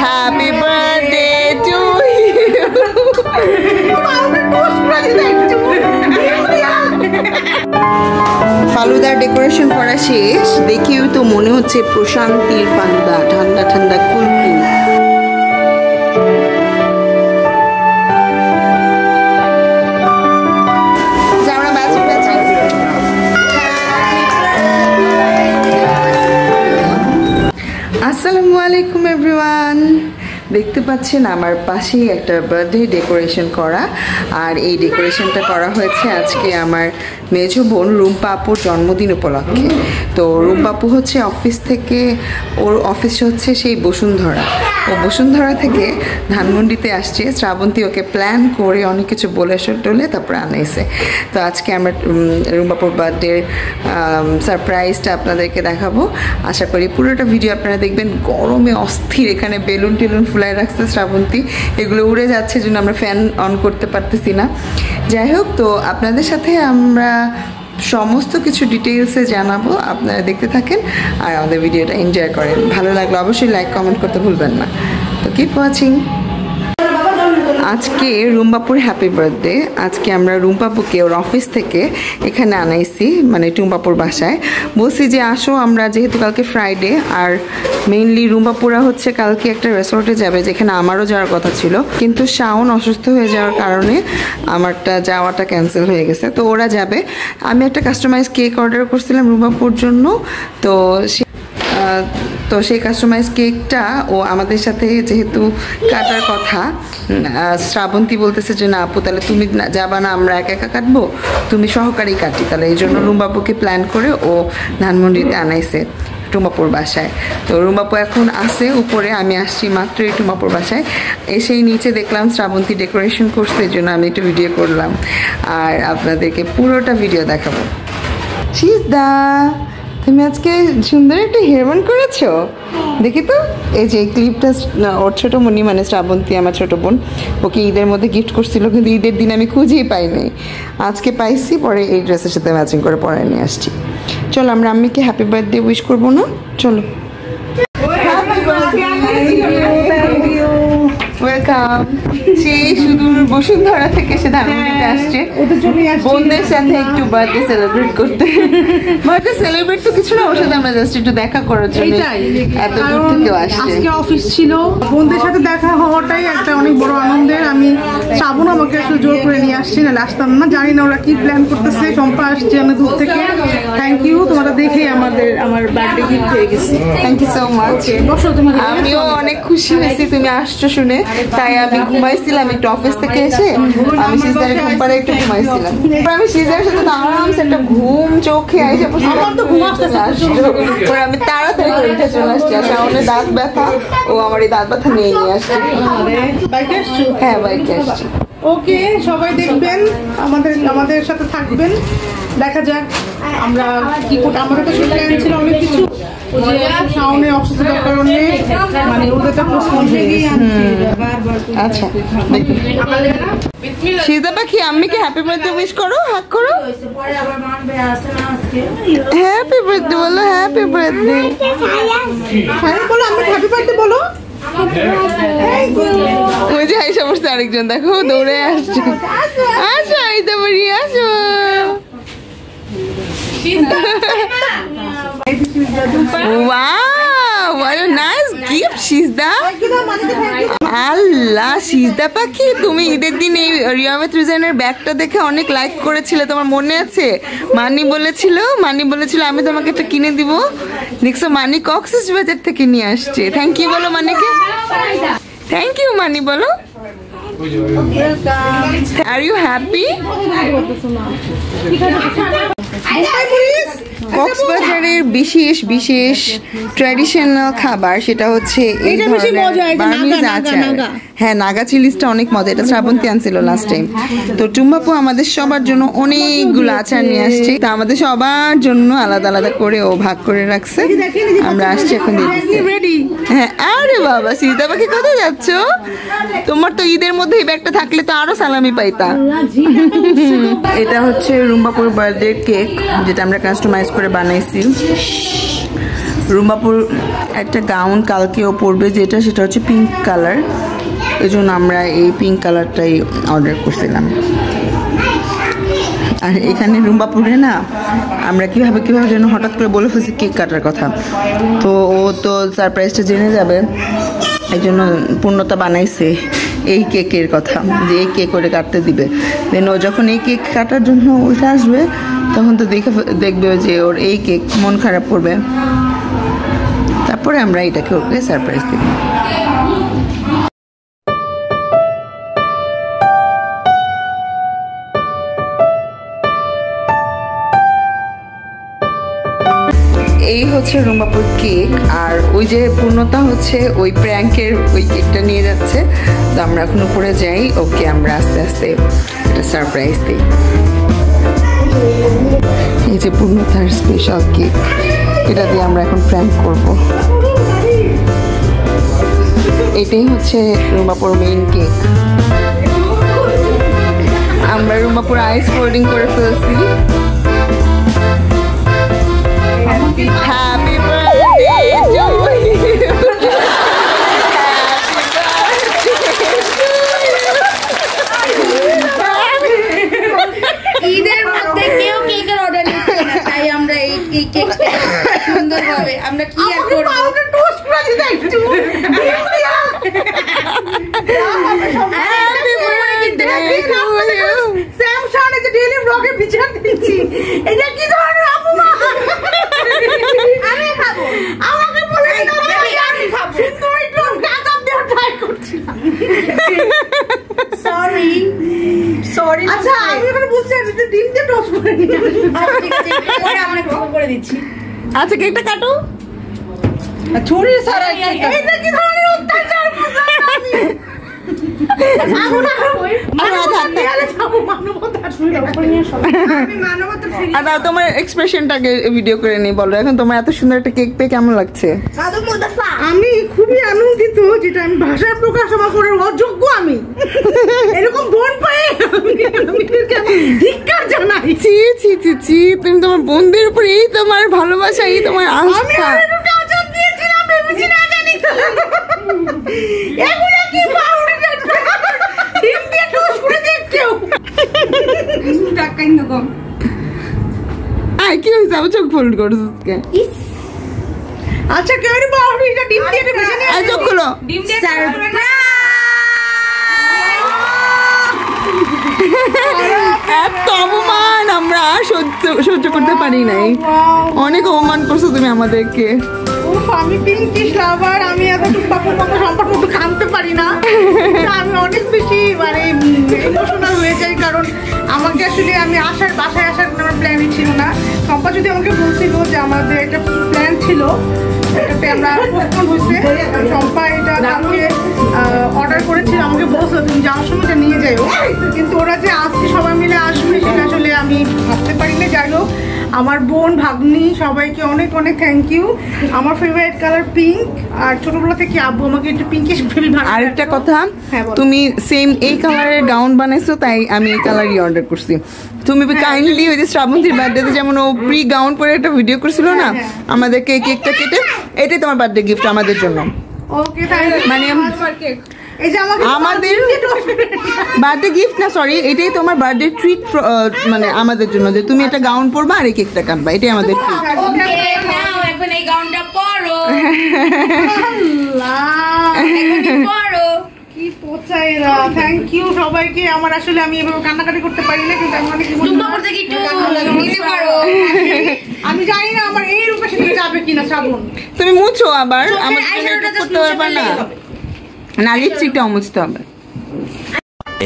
Happy birthday two ফালুদার decoration করা শেষ, দেখেও তো মনে হচ্ছে প্রশান্তির ফালুদা, ঠান্ডা ঠান্ডা কুলকুল। আসসালামু আলাইকুম এভরিওয়ান, দেখতে পাচ্ছেন আমার পাশেই একটা বার্থডে ডেকোরেশন করা, আর এই ডেকোরেশনটা করা হয়েছে আজকে আমার মেজো বোন রুম্পা আপুর জন্মদিন উপলক্ষে। তো রুম্পা আপু হচ্ছে অফিস থেকে, ওর অফিস হচ্ছে সেই বসুন্ধরা, ও বসুন্ধরা থেকে ধানমন্ডিতে আসছে। শ্রাবন্তী ওকে প্ল্যান করে অনেক কিছু বলে টলে তারপরে আনাইছে। তো আজকে আমরা রুম্পা আপুর বার্থডে সারপ্রাইজটা আপনাদেরকে দেখাবো। আশা করি পুরোটা ভিডিও আপনারা দেখবেন। গরমে অস্থির, এখানে বেলুন টেলুন ফুলাই রাখছে শ্রাবন্তী, এগুলো উড়ে যাচ্ছে জন্য আমরা ফ্যান অন করতে পারতেছি না। যাই হোক, তো আপনাদের সাথে আমরা সমস্ত কিছু ডিটেইলসে জানাবো, আপনারা দেখতে থাকেন আর আমাদের ভিডিওটা এনজয় করেন। ভালো লাগলে অবশ্যই লাইক কমেন্ট করতে ভুলবেন না। তো কিপ ওয়াচিং। আজকে রুম্পাপুর হ্যাপি বার্থডে। আজকে আমরা রুম্পাপুকে ওর অফিস থেকে এখানে আনাইছি, মানে টুম্পাপুর বাসায়। বলছি যে আসো, আমরা যেহেতু কালকে ফ্রাইডে, আর মেইনলি রুম্পাপুরা হচ্ছে কালকে একটা রেসর্টে যাবে যেখানে আমারও যাওয়ার কথা ছিল, কিন্তু শাওন অসুস্থ হয়ে যাওয়ার কারণে আমারটা যাওয়াটা ক্যান্সেল হয়ে গেছে। তো ওরা যাবে। আমি একটা কাস্টমাইজ কেক অর্ডার করছিলাম রুম্পাপুর জন্য, তো সেই কাস্টমাইজ কেকটা ও আমাদের সাথে যেহেতু কাটার কথা, শ্রাবন্তী বলতেছে যে না আপু, তাহলে তুমি যাবা না, আমরা একা একা কাটবো, তুমি সহকারী কাটি। তাহলে এই জন্য রুম্বাপুকে প্ল্যান করে ও ধানমন্ডিতে আনাইছে টুম্বাপুর বাসায়। তো রুম্বাপু এখন আসে উপরে, আমি আসছি মাত্র এই টুম্বাপুর বাসায়। এসেই নিচে দেখলাম শ্রাবন্তী ডেকোরেশন করছে, এই জন্য আমি একটু ভিডিও করলাম আর আপনাদেরকে পুরোটা ভিডিও দেখাবো। সিজদা, তুমি আজকে সুন্দর একটা হেয়ারব্যান করেছো, দেখি তো। এই যে ক্লিপটা ওর ছোটো মনি, মানে শ্রাবন্তী আমার ছোটো বোন, ওকে ঈদের মধ্যে গিফট করছিল, কিন্তু ঈদের দিন আমি খুঁজেই পাইনি। আজকে পাইছি, পরে এই ড্রেসের সাথে ম্যাচিং করে পরে নিয়ে আসছি। চলো আমরা আম্মিকে হ্যাপি বার্থডে উইশ করবো না? চলো। ওয়েলকাম। সে সুদূর বসুন্ধরা থেকে সে ধানমন্ডিতে আসছে বোনদের সাথে একটু বার্থডে সেলিব্রেট করতে। বার্থডে সেলিব্রেট তো কিছু না, ওর সাথে আমরা জাস্ট একটু দেখা করার জন্য এত দূর থেকে আসছে। আজকে অফিস ছিল, বোনদের সাথে দেখা হওয়াটাই একটা অনেক বড় আনন্দের। আমি শ্রাবণ আমাকে আসলে জোর করে নিয়ে আসছি, না আসতাম না। জানি না ওরা কি প্ল্যান করতেছে। চম্পা আসছে অনেক দূর থেকে। থ্যাংক ইউ, তোমরা দেখে আমার বার্থডে গিফট পেয়ে গেছি। Thank you so much. বসো, তোমার আমিও অনেক খুশি হয়েছি তুমি আসছো শুনে। তাই আমি ঘুমাইছিলাম একটু অফিস থেকে এসে, আমি সিজারের ঘুম পাড়ে একটু ঘুমাইছিলাম। আমি সিজারের সাথে আরামসে একটা ঘুম চোখে আইসে আমার তো ঘুম আসতেছে। আমি তাড়াতাড়ি করে উঠে চলে আসছি। আর শাওনের দাঁত ব্যথা, ও আমার এই দাঁত ব্যথা নিয়ে আসছে। বাইকে আসছো? হ্যাঁ, বাইকে আসছি। ওকে, সবাই দেখবেন, আমাদের সাথে থাকবেন। দেখা যাক আমরা কি করতে। আমাদের তো প্ল্যান ছিল অনেক কিছু, শাওনে অসুস্থতার কারণে মানে ওদেরটা পোস্টপোন হয়ে গেছে। আচ্ছা, সিজদা পাখি আম্মিকে হ্যাপি বার্থডে উইশ করো, হাগ করো। হ্যাপি বার্থডে বলো, হ্যাপি বার্থডে বলো, আমি হ্যাপি বার্থডে বলো। ওই যে আইসা বসছে আরেকজন, দেখো দৌড়ে আসছে। আসো আইদা বাড়ি, আসো। Wow, what a nice gift, Shizda. আল্লাহ, সিজদা পাখি, তুমি ঈদের দিন এই রিয়ামেত রিজাইনের ব্যাগটা দেখে অনেক লাইক করেছিলে, তোমার মনে আছে? মানি বলেছিল আমি তোমাকে একটা কিনে দিব। দেখছো, মানি কক্সবাজার থেকে নিয়ে আসছে। থ্যাংক ইউ বলো মানিকে। থ্যাংক ইউ মানি বলো। Are you happy? কক্সবাজারের বিশেষ ট্র্যাডিশনাল খাবার, সেটা হচ্ছে এই ধরনের বার্মিজ আচার। হ্যাঁ, নাগা চিলিসটা অনেক মজা, এটা শ্রাবন্তী আনছিল লাস্ট টাইম। তো টুম্বাপু আমাদের সবার জন্য অনেকগুলো আচার নিয়ে আসছে, তা আমাদের সবার জন্য আলাদা আলাদা করে ও ভাগ করে রাখছে। আমরা আসছি এখন। হ্যাঁ, আরে বাবা, সিজদা পাখি কোথায় যাচ্ছ? তোমার তো ঈদের মধ্যে এই ব্যাগটা থাকলে তো আরো সালামি পাইতা। এটা হচ্ছে রুম্বাপুর বার্থডে কেক, যেটা আমরা কাস্টমাইজ করে বানাইছি। রুমাপুর একটা গাউন কালকেও পরবে, যেটা সেটা হচ্ছে পিঙ্ক কালার, এই জন্য আমরা এই পিঙ্ক কালারটাই অর্ডার করছিলাম। আর এখানে রুম্বাপুরে না আমরা কিভাবে যেন হঠাৎ করে বলে ফেলছি কেক কাটার কথা, তো ও তো সারপ্রাইজটা জেনে যাবে, এই জন্য পূর্ণতা বানাইছে এই কেকের কথা যে এই কেক ওরে কাটতে দিবে। দেন ও যখন এই কেক কাটার জন্য ওইটা আসবে তখন তো দেখবে যে ওর এই কেক মন খারাপ করবে, তারপরে আমরা এটাকে ওকে সারপ্রাইজ দিব। এই হচ্ছে রুম্বাপুর কেক, আর ওই যে পূর্ণতা হচ্ছে ওই প্র্যাঙ্কের ওই কেকটা নিয়ে যাচ্ছে, তো আমরা এখন উপরে যাই, ওকে আমরা আস্তে আস্তে একটা সারপ্রাইজ দিই। এই যে পূর্ণতার স্পেশাল কেক, এটা দিয়ে আমরা এখন প্র্যাঙ্ক করব। এটাই হচ্ছে রুম্বাপুর মেইন কেক। আমরা রুম্বাপুর আইস ফোল্ডিং করে ফেলছি। Happy birthday to you. ঈদের মধ্যে কেউ কেকের অর্ডার নিচ্ছে না, তাই আমরা এই কেকটা সুন্দরভাবে আমরা কি আর করব, আমরা টোস্ট করে দিই একটু। Happy birthday to you. Samsung এর ডেইলি ব্লগে বিচার দিচ্ছি, এটা কি ধরনের অপমান। আমি খাবো, আমাকে বলে আমি খাবো, সুন্দর একটু গাজর দিয়ে ট্রাই করছি। সরি আচ্ছা, আমি এবার বুঝছি আমি তো ডিম দিয়ে টোস্ট করে নিই। আচ্ছা ঠিক আছে, পরে আমরা ফোন করে দিচ্ছি। আচ্ছা কেকটা কাটো। ছুরি সারা এটা কি ধরনের অত্যাচার বুঝলাম আমি। তোমার এক্সপ্রেশনটাকে ভিডিও করে নি, বলো এখন তোমার এত সুন্দর একটা কেক পেয়ে কেমন লাগছে? আমি খুবই আনন্দিত, যেটা আমি ভাষায় প্রকাশ আমার করার অযোগ্য। আমি এরকম বোন পেয়ে ধিক্কার জানাই। ছি ছি ছি ছি, তুমি তোমার বোনদের উপর এই তোমার ভালোবাসা, এই তোমার আস্থা। দিয়েছিলাম ভেবেছি না জানি এগুলো কি পাউডার ডিম দিয়ে টোস্ট করে দেখছো। টাকা ইনকো আই কি হইছে, আমি চোখ ফোল্ড করছিস কে? আচ্ছা কেউ পাউডারটা ডিম দিয়ে ভেজে নিয়ে আই চোখ খোলো। ডিম দিয়ে এত অপমান আমরা সহ্য করতে পারি নাই, অনেক অপমান করছো তুমি আমাদেরকে। আমি পিঙ্কিশ লাভার, আমি এত বাপুর মতো সম্পর্ক কানতে পারি না। আমি অনেক বেশি মানে ইমোশনাল হয়ে যাই, কারণ আমাকে আসলে আমি বাসায় আসার কোনো প্ল্যানই ছিল না। সম্পা যদি আমাকে বলছিল যে আমাদের একটা প্ল্যান ছিল, এটাতে আমরা পোস্টপোন হয়েছে। সম্পা এটা কালকে অর্ডার করেছিল, আমাকে বলছিল তুমি যাওয়ার সময় এটা নিয়ে যাও, কিন্তু ওরা যে আজকে সবাই মিলে আসবে সেটা আসলে আমি ভাবতে পারি না। যাই হোক, আমার বোন ভাগ্নি সবাইকে অনেক অনেক থ্যাংক ইউ। আমার ফেভারিট কালার পিঙ্ক, আর ছোটবেলা থেকে আব্বু আমাকে একটু পিঙ্কিশ বেবি বানায়। আরেকটা কথা, তুমি সেম এই কালারের গাউন বানাইছো, তাই আমি এই কালারই অর্ডার করছি। তুমি কাইন্ডলি ওই যে শ্রাবন্তীর বার্থডেতে যেমন ও প্রি গাউন পরে একটা ভিডিও করছিল না আমাদেরকে, কেকটা কেটে, এটাই তোমার বার্থডে গিফট আমাদের জন্য। Okay thank you. মানে এই যে আমাদের বার্থডে গিফট না, সরি, এটাই তোমার বার্থডে ট্রিট, মানে আমাদের জন্য, যে তুমি একটা গাউন পরবা আর এই কেকটা কাটবা, এটাই আমাদের ট্রিট। ওকে নাও এখন এই গাউনটা পরো। পরো কি পোচাইরা। থ্যাংক ইউ সবাইকে। আমার আসলে আমি এভাবে কান্নাকাটি করতে পারি না, কিন্তু আমি অনেক আমি জানি না আমার এই রূপে সেটা যাবে কিনা। শ্রাবণ তুমি মুছো আবার, আমাদের করতে পারবা না, না লিপস্টিকটা মুছতে হবে।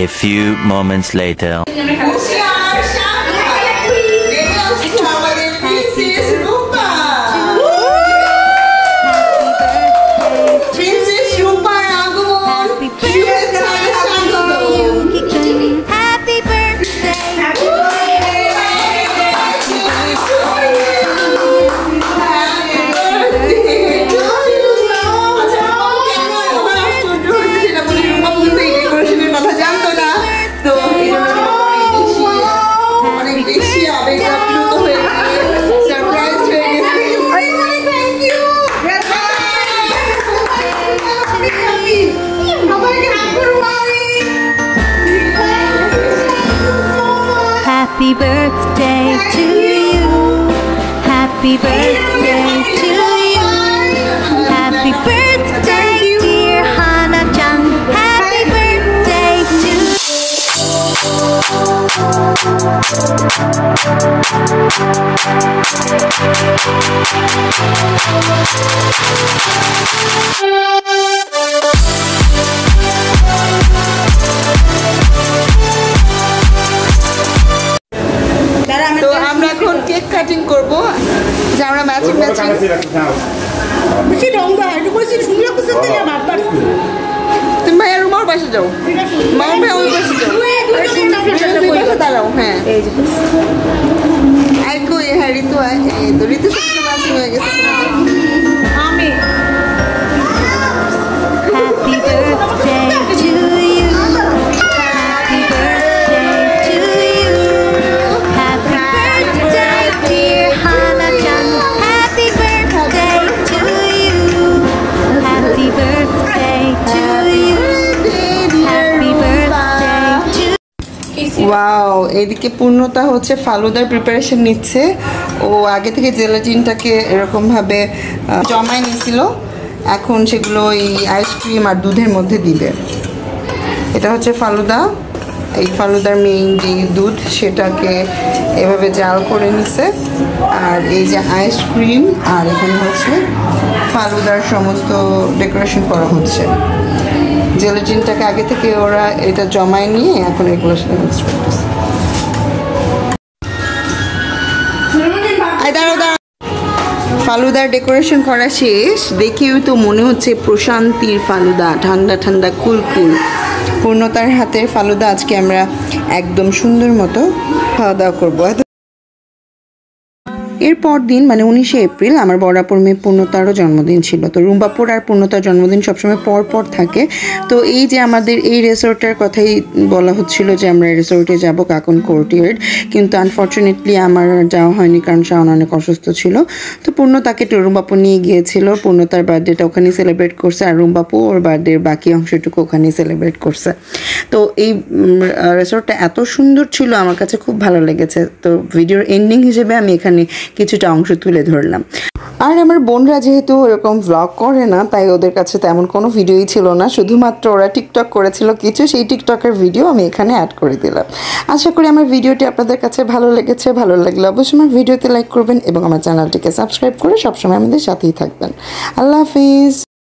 A few moments later. Happy birthday to you. Happy birthday, dear Hana-chan. Happy birthday to you. তো আমরা এখন কেক কাটিং করব, যে আমরা ম্যাচিং ম্যাচিং। বেশি রং দেয় একটু বেশি সুন্দর কিছু দিলে ভাত পারছি তুমি ভাইয়া রুমার পাশে যাও, মামা ভাই ওই পাশে যাও, ওই পাশে দাঁড়াও। হ্যাঁ আই কই, হ্যাঁ ঋতু আয়। এই তো ঋতুর সাথে ম্যাচিং হয়ে গেছে। আমি Happy birthday to you. Happy birthday to you. Happy birthday, dear Hana-chan. Happy birthday to you. Happy birthday to you. Happy birthday to wow, এইদিকে পূর্ণতা হচ্ছে ফালুদার প্রিপারেশন নিচ্ছে। ও আগে থেকে জেলাটিনটাকে এরকম ভাবে জমায় নিয়েছিল, এখন সেগুলো এই আইসক্রিম আর দুধের মধ্যে দিবে। এটা হচ্ছে ফালুদা, এই ফালুদার মেইন যে দুধ সেটাকে এভাবে জাল করে নিছে। আর এই যে আইসক্রিম, আর এখানে হচ্ছে ফালুদার সমস্ত ডেকোরেশন করা হচ্ছে। জেলাটিনটাকে আগে থেকে ওরা এটা জমায় নিয়ে এখন এগুলোর সাথে মিক্স করতেছে। ফালুদার ডেকোরেশন করা শেষ, দেখেও তো মনে হচ্ছে প্রশান্তির ফালুদা, ঠান্ডা ঠান্ডা কুল কুল। পূর্ণতার হাতের ফালুদা আজকে আমরা একদম সুন্দর মতো খাওয়া দাওয়া করবো। এরপর দিন মানে 19শে এপ্রিল আমার বড়াপুর মেয়ে পূর্ণতারও জন্মদিন ছিল। তো রুম্বাপুর আর পূর্ণতার জন্মদিন সবসময় পর পর থাকে। তো এই যে আমাদের এই রিসোর্টের কথাই বলা হচ্ছিল যে আমরা রিসোর্টে যাব, কাকন কোর্টিয়ার্ড, কিন্তু আনফর্চুনেটলি আমার যাওয়া হয়নি কারণ শাওন অনেক অসুস্থ ছিল। তো পূর্ণতাকে রুম্বাপুর নিয়ে গিয়েছিল, পূর্ণতার বার্থডেটা ওখানেই সেলিব্রেট করছে, আর রুম্বাপু ওর বার্থডের বাকি অংশটুকু ওখানেই সেলিব্রেট করছে। তো এই রিসোর্টটা এত সুন্দর ছিল, আমার কাছে খুব ভালো লেগেছে। তো ভিডিওর এন্ডিং হিসেবে আমি এখানে কিছুটা অংশ তুলে ধরলাম। আর আমার বোনরা যেহেতু এরকম ভ্লগ করে না, তাই ওদের কাছে তেমন কোনো ভিডিওই ছিল না, শুধুমাত্র ওরা টিকটক করেছিল কিছু, সেই টিকটকের ভিডিও আমি এখানে অ্যাড করে দিলাম। আশা করি আমার ভিডিওটি আপনাদের কাছে ভালো লেগেছে। ভালো লাগলে অবশ্যই আমার ভিডিওতে লাইক করবেন এবং আমার চ্যানেলটিকে সাবস্ক্রাইব করে সবসময় আমাদের সাথেই থাকবেন। আল্লাহ হাফিজ।